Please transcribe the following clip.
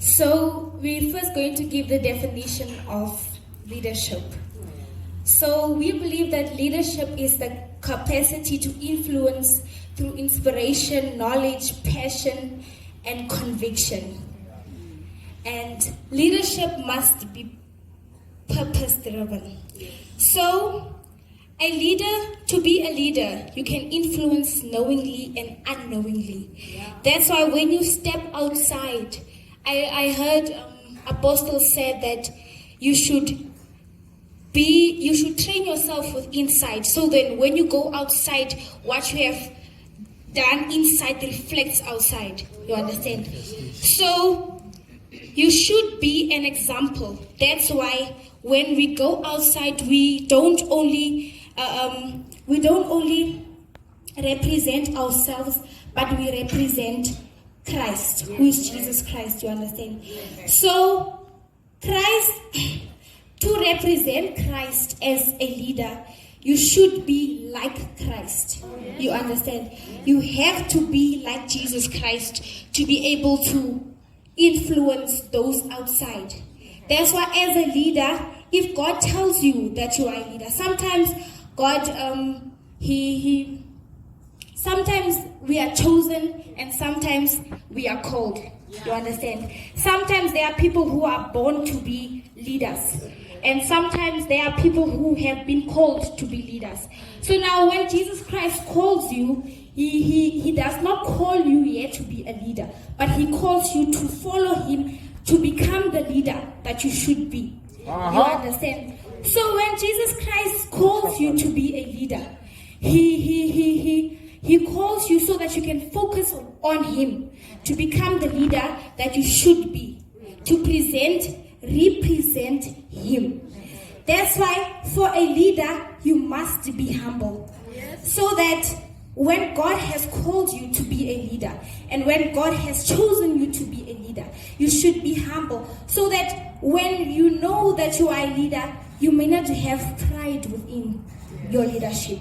So we're first going to give the definition of leadership. So we believe that leadership is the capacity to influence through inspiration, knowledge, passion, and conviction. And leadership must be purpose-driven. So to be a leader, you can influence knowingly and unknowingly. That's why when you step outside, I heard Apostle said that you should train yourself with insight, so that when you go outside, what you have done inside reflects outside. You understand? So you should be an example. That's why when we go outside, we don't only represent ourselves, but we represent Christ, who is Jesus Christ. You understand? So Christ, to represent Christ as a leader, you should be like Christ. You understand? You have to be like Jesus Christ to be able to influence those outside. That's why as a leader, if God tells you that you are a leader, sometimes God, sometimes we are chosen and sometimes we are called. You understand? Sometimes there are people who are born to be leaders. And sometimes there are people who have been called to be leaders. So now when Jesus Christ calls you, he does not call you yet to be a leader, but he calls you to follow him to become the leader that you should be. You understand? So when Jesus Christ calls you to be a leader, he calls you so that you can focus on him, to become the leader that you should be, to represent him. That's why for a leader, you must be humble. So that when God has called you to be a leader, and when God has chosen you to be a leader, you should be humble. So that when you know that you are a leader, you may not have pride within your leadership.